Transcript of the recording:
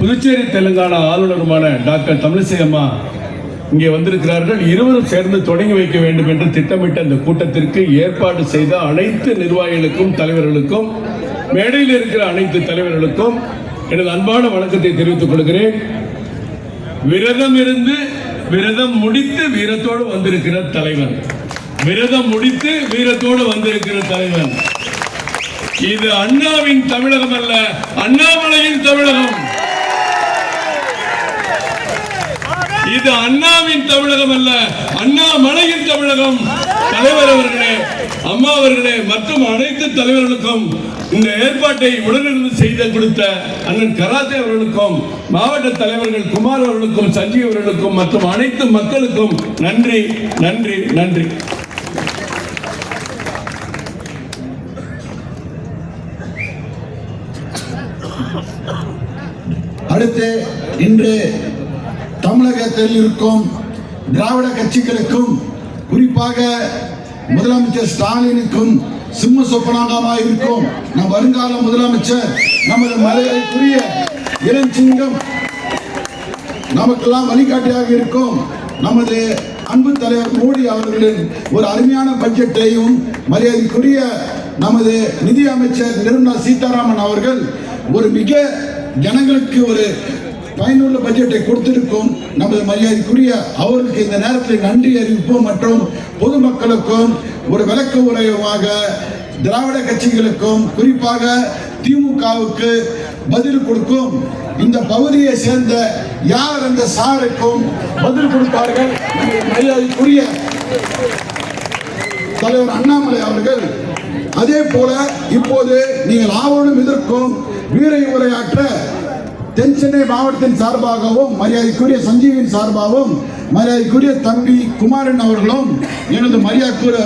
Puducherry Telangana ஆளுநருமான doctor Tamilisai அம்மா இங்கே வந்திருக்கிறார்கள். இருவரும் சேர்ந்து தொடங்கி வைக்க வேண்டும் என்று திட்டமிட்ட அந்த கூட்டத்திற்கு ஏற்பாடு செய்த அனைத்து நிர்வாகிகளுக்கும் தலைவர்களுக்கும் மேடையில் இருக்கிற அனைத்து தலைவர்களுக்கும் எனது அன்பான வணக்கத்தை தெரிவித்துக் கொள்கிறேன். விரதம் இருந்து விரதம் முடித்து வீரத்தோடு வந்திருக்கிற தலைவன், விரதம் முடித்து வீரத்தோடு வந்திருக்கிற தலைவன். இது அண்ணாவின் தமிழகம் அல்ல, அண்ணாமலையின் தமிழகம். இது அண்ணாவின் தமிழகம் அல்ல, அண்ணாமலையின் தமிழகம். தலைவர் அவர்களே, அம்மா அவர்களே மற்றும் அனைத்து தலைவர்களுக்கும் இந்த ஏற்பாட்டை உடனிருந்து செய்து கொடுத்த அண்ணன் கராத்தே அவர்களுக்கும், மாவட்ட தலைவர்கள் குமார் அவர்களுக்கும், சஞ்சீவ் அவர்களுக்கும் மற்றும் அனைத்து மக்களுக்கும் நன்றி நன்றி நன்றி. அடுத்து இன்று தமிழகத்தில் இருக்கும் திராவிட கட்சிகளுக்கும் குறிப்பாக முதலமைச்சர் ஸ்டாலினுக்கும் சிம்ம சொப்பனாகமாக இருக்கும் நம் வருங்கால முதலமைச்சர் நமது மரியாதைக்குரிய இளஞ்சிங்கம், நமக்கெல்லாம் வழிகாட்டியாக இருக்கும் நமது அன்பு தலைவர் மோடி அவர்களின் ஒரு அருமையான பட்ஜெட்டையும் மரியாதைக்குரிய நமது நிதி அமைச்சர் நிர்மலா சீதாராமன் அவர்கள் ஒரு மிக ஜனங்களுக்கு ஒரு பயனுள்ள பட்ஜெட்டை கொடுத்திருக்கும் நமது மரியாதைக்குரிய அவர்களுக்கு இந்த நேரத்தில் நன்றி அறிவிப்போம். மற்றும் பொதுமக்களுக்கும் ஒரு விளக்க உரையாக திராவிட கட்சிகளுக்கும் குறிப்பாக திமுகவுக்கு பதில் கொடுக்கும் இந்த பகுதியை சேர்ந்த யார் அந்த சாருக்கும் பதில் கொடுப்பார்கள் மரியாதைக்குரிய தலைவர் அண்ணாமலை அவர்கள். அதே போல இப்போது நீங்கள் ஆவலும் இதற்கும் வீர உரையாற்ற தென் சென்னை மாவட்டத்தின் சார்பாகவும் மரியாதைக்குரிய சஞ்சீவின் சார்பாகவும் மரியாதைக்குரிய தம்பி குமாரன் அவர்களும் எனது மரியாதைக்குரிய